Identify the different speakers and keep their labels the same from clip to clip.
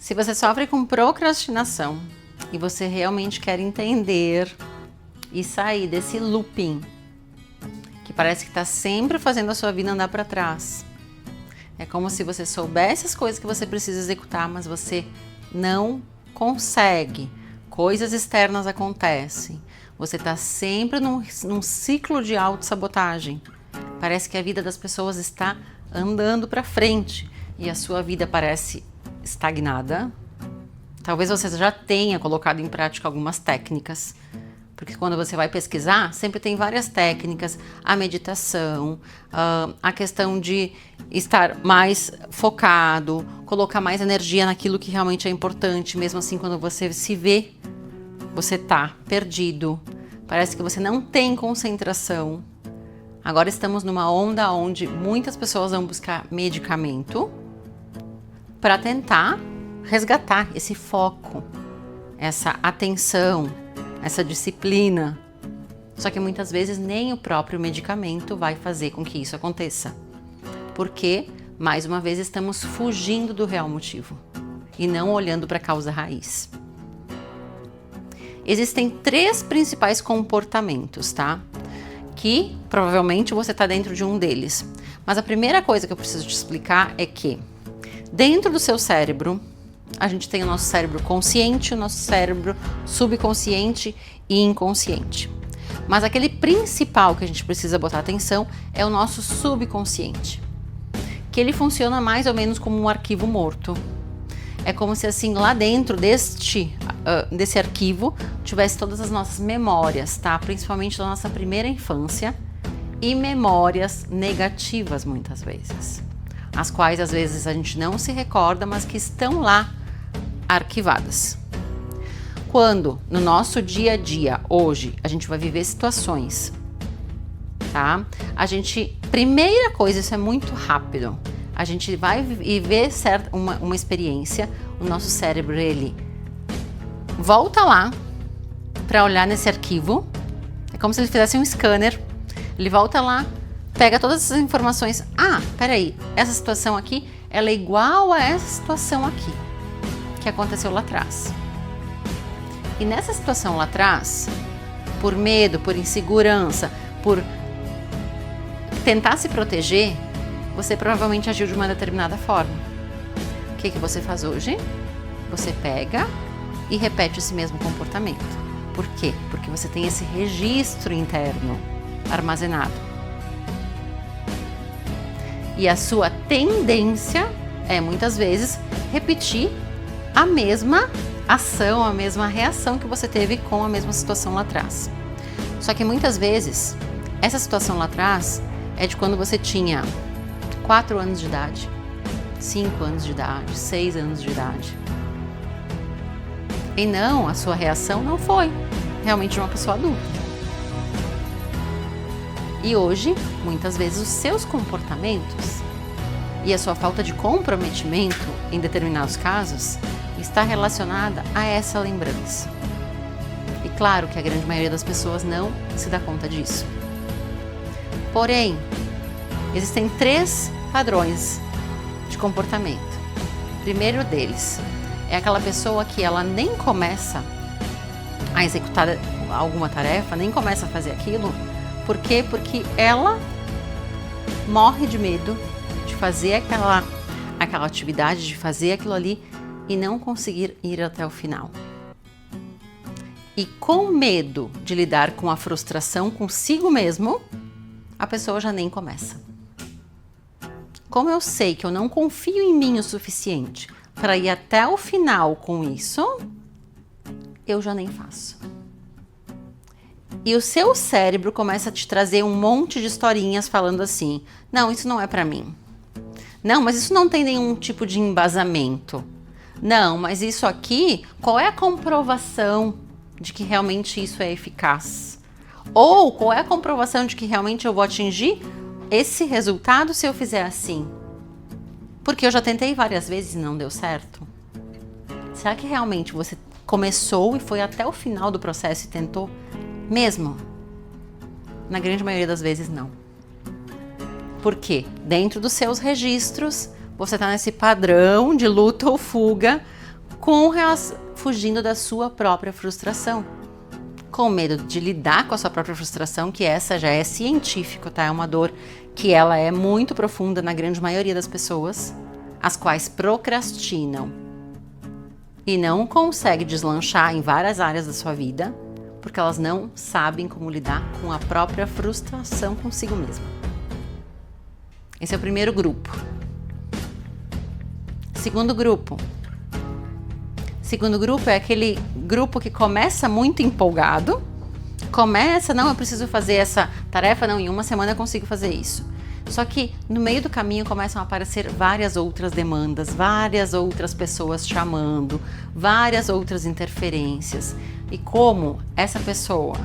Speaker 1: Se você sofre com procrastinação e você realmente quer entender e sair desse looping que parece que está sempre fazendo a sua vida andar para trás, é como se você soubesse as coisas que você precisa executar, mas você não consegue. Coisas externas acontecem. Você está sempre num ciclo de autossabotagem. Parece que a vida das pessoas está andando para frente e a sua vida parece estagnada. Talvez você já tenha colocado em prática algumas técnicas, porque quando você vai pesquisar, sempre tem várias técnicas, a meditação, a questão de estar mais focado, colocar mais energia naquilo que realmente é importante, mesmo assim quando você se vê, você tá perdido, parece que você não tem concentração. Agora estamos numa onda onde muitas pessoas vão buscar medicamento para tentar resgatar esse foco, essa atenção, essa disciplina. Só que muitas vezes nem o próprio medicamento vai fazer com que isso aconteça. Porque, mais uma vez, estamos fugindo do real motivo e não olhando para a causa raiz. Existem 3 principais comportamentos, tá? Que provavelmente você está dentro de um deles. Mas a primeira coisa que eu preciso te explicar é que dentro do seu cérebro, a gente tem o nosso cérebro consciente, o nosso cérebro subconsciente e inconsciente. Mas aquele principal que a gente precisa botar atenção é o nosso subconsciente, que ele funciona mais ou menos como um arquivo morto. É como se assim lá dentro desse arquivo tivesse todas as nossas memórias, tá? Principalmente da nossa primeira infância e memórias negativas muitas vezes, as quais às vezes a gente não se recorda, mas que estão lá arquivadas. Quando no nosso dia a dia, hoje, a gente vai viver situações, tá? Primeira coisa, isso é muito rápido, a gente vai viver uma experiência, o nosso cérebro, ele volta lá para olhar nesse arquivo, é como se ele fizesse um scanner, ele volta lá, pega todas essas informações, peraí, essa situação aqui, ela é igual a essa situação aqui, que aconteceu lá atrás. E nessa situação lá atrás, por medo, por insegurança, por tentar se proteger, você provavelmente agiu de uma determinada forma. O que você faz hoje? Você pega e repete esse mesmo comportamento. Por quê? Porque você tem esse registro interno armazenado. E a sua tendência é, muitas vezes, repetir a mesma ação, a mesma reação que você teve com a mesma situação lá atrás. Só que muitas vezes, essa situação lá atrás é de quando você tinha 4 anos de idade, 5 anos de idade, 6 anos de idade. E não, a sua reação não foi realmente de uma pessoa adulta. E hoje, muitas vezes, os seus comportamentos e a sua falta de comprometimento, em determinados casos, está relacionada a essa lembrança. E claro que a grande maioria das pessoas não se dá conta disso. Porém, existem 3 padrões de comportamento. O primeiro deles é aquela pessoa que ela nem começa a executar alguma tarefa, nem começa a fazer aquilo. Por quê? Porque ela morre de medo de fazer aquela atividade, de fazer aquilo ali e não conseguir ir até o final. E com medo de lidar com a frustração consigo mesmo, a pessoa já nem começa. Como eu sei que eu não confio em mim o suficiente para ir até o final com isso, eu já nem faço. E o seu cérebro começa a te trazer um monte de historinhas falando assim: não, isso não é para mim. Não, mas isso não tem nenhum tipo de embasamento. Não, mas isso aqui, qual é a comprovação de que realmente isso é eficaz? Ou qual é a comprovação de que realmente eu vou atingir esse resultado se eu fizer assim? Porque eu já tentei várias vezes e não deu certo. Será que realmente você começou e foi até o final do processo e tentou mesmo? Na grande maioria das vezes, não. Por quê? Dentro dos seus registros, você está nesse padrão de luta ou fuga fugindo da sua própria frustração, com medo de lidar com a sua própria frustração, que essa já é científico, tá? É uma dor que ela é muito profunda na grande maioria das pessoas, as quais procrastinam e não conseguem deslanchar em várias áreas da sua vida, porque elas não sabem como lidar com a própria frustração consigo mesma. Esse é o primeiro grupo. Segundo grupo. Segundo grupo é aquele grupo que começa muito empolgado, não, eu preciso fazer essa tarefa, não, em uma semana eu consigo fazer isso. Só que no meio do caminho começam a aparecer várias outras demandas, várias outras pessoas chamando, várias outras interferências. E como essa pessoa,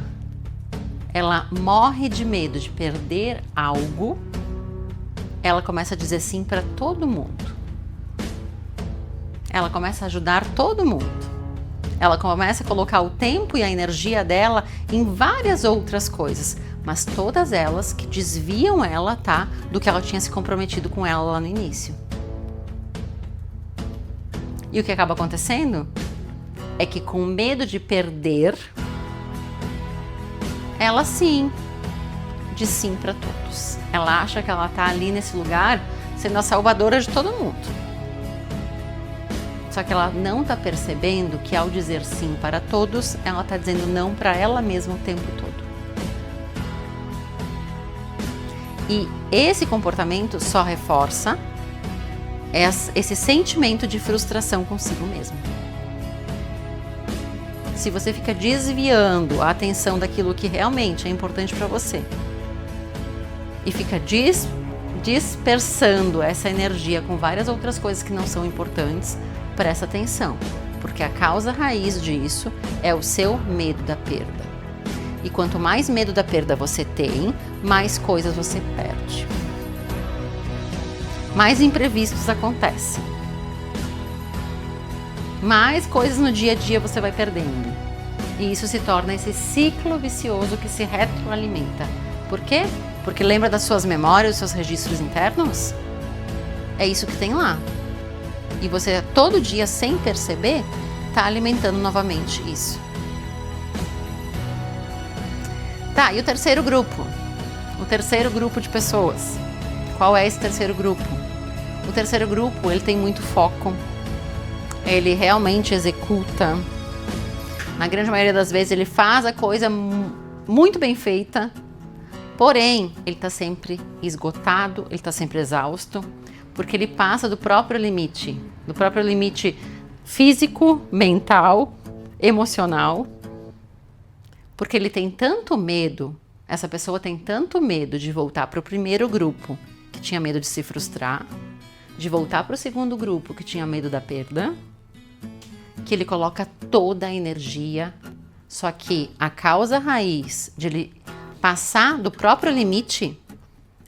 Speaker 1: ela morre de medo de perder algo, ela começa a dizer sim para todo mundo. Ela começa a ajudar todo mundo. Ela começa a colocar o tempo e a energia dela em várias outras coisas, mas todas elas que desviam ela, tá, do que ela tinha se comprometido com ela lá no início. E o que acaba acontecendo é que, com medo de perder, ela sim diz sim para todos. Ela acha que ela tá ali nesse lugar sendo a salvadora de todo mundo. Só que ela não está percebendo que, ao dizer sim para todos, ela está dizendo não para ela mesma o tempo todo. E esse comportamento só reforça esse sentimento de frustração consigo mesmo. Se você fica desviando a atenção daquilo que realmente é importante para você e fica dispersando essa energia com várias outras coisas que não são importantes, presta atenção, porque a causa raiz disso é o seu medo da perda. E quanto mais medo da perda você tem, mais coisas você perde. Mais imprevistos acontecem. Mais coisas no dia a dia você vai perdendo. E isso se torna esse ciclo vicioso que se retroalimenta. Por quê? Porque lembra das suas memórias, dos seus registros internos? É isso que tem lá. E você, todo dia, sem perceber, está alimentando novamente isso. Tá, e o terceiro grupo? O terceiro grupo de pessoas. Qual é esse terceiro grupo? O terceiro grupo, ele tem muito foco. Ele realmente executa. Na grande maioria das vezes, ele faz a coisa muito bem feita. Porém, ele está sempre esgotado, ele está sempre exausto. Porque ele passa do próprio limite físico, mental, emocional, porque ele tem tanto medo, essa pessoa tem tanto medo de voltar para o primeiro grupo, que tinha medo de se frustrar, de voltar para o segundo grupo, que tinha medo da perda, que ele coloca toda a energia, só que a causa raiz de ele passar do próprio limite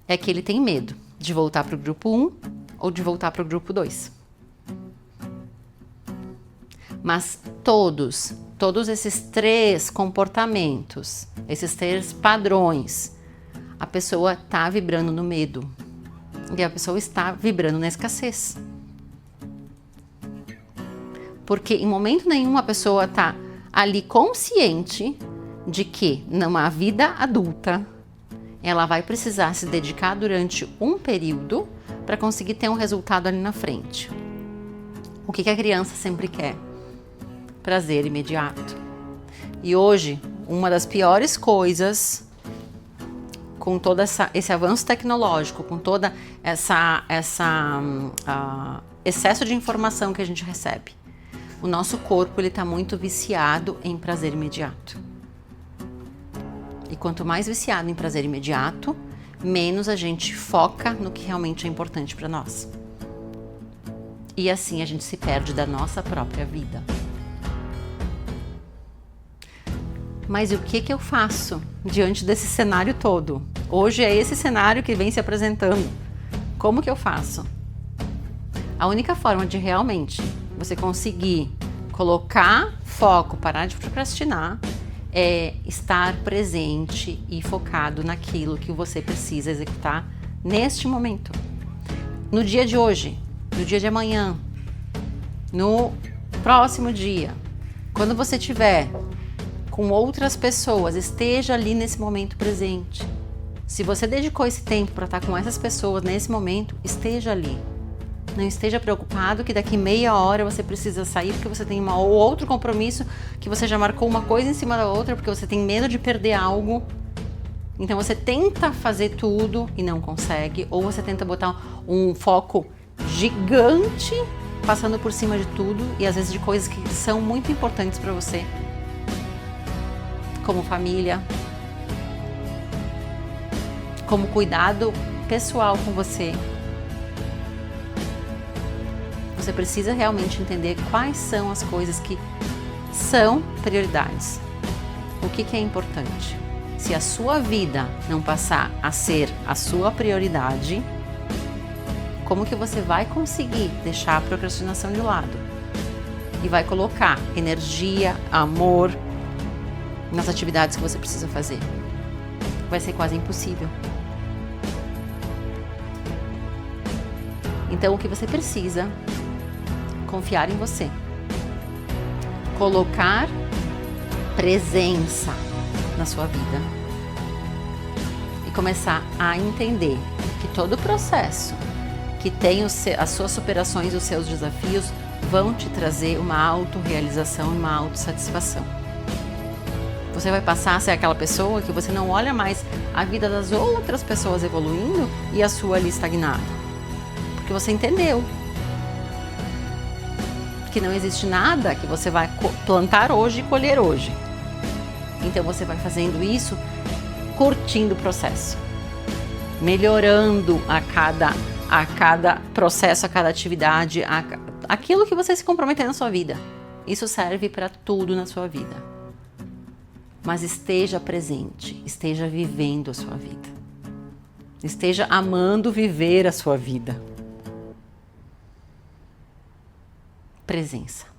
Speaker 1: é que ele tem medo de voltar para o grupo 1 ou de voltar para o grupo 2. Mas todos esses três comportamentos, esses três padrões, a pessoa está vibrando no medo e a pessoa está vibrando na escassez. Porque em momento nenhum a pessoa está ali consciente de que numa vida adulta ela vai precisar se dedicar durante um período para conseguir ter um resultado ali na frente. O que a criança sempre quer? Prazer imediato. E hoje, uma das piores coisas, com todo esse avanço tecnológico, com toda excesso de informação que a gente recebe, o nosso corpo está muito viciado em prazer imediato. E quanto mais viciado em prazer imediato, menos a gente foca no que realmente é importante para nós. E assim a gente se perde da nossa própria vida. Mas e o que eu faço diante desse cenário todo? Hoje é esse cenário que vem se apresentando. Como que eu faço? A única forma de realmente você conseguir colocar foco, parar de procrastinar, é estar presente e focado naquilo que você precisa executar neste momento. No dia de hoje, no dia de amanhã, no próximo dia, quando você estiver com outras pessoas, esteja ali nesse momento presente. Se você dedicou esse tempo para estar com essas pessoas nesse momento, esteja ali. Não esteja preocupado que daqui meia hora você precisa sair porque você tem ou outro compromisso, que você já marcou uma coisa em cima da outra porque você tem medo de perder algo. Então você tenta fazer tudo e não consegue, ou você tenta botar um foco gigante passando por cima de tudo e às vezes de coisas que são muito importantes para você, como família, como cuidado pessoal com você. Você precisa realmente entender quais são as coisas que são prioridades. O que é importante? Se a sua vida não passar a ser a sua prioridade, como que você vai conseguir deixar a procrastinação de lado? E vai colocar energia, amor nas atividades que você precisa fazer? Vai ser quase impossível. Então o que você precisa? Confiar em você. Colocar presença na sua vida. E começar a entender que todo o processo que tem as suas superações e os seus desafios vão te trazer uma autorrealização e uma autossatisfação. Você vai passar a ser aquela pessoa que você não olha mais a vida das outras pessoas evoluindo e a sua ali estagnada. Porque você entendeu que não existe nada que você vai plantar hoje e colher hoje. Então você vai fazendo isso, curtindo o processo, melhorando a cada processo, a cada atividade, aquilo que você se comprometer na sua vida. Isso serve para tudo na sua vida. Mas esteja presente, esteja vivendo a sua vida. Esteja amando viver a sua vida. Presença.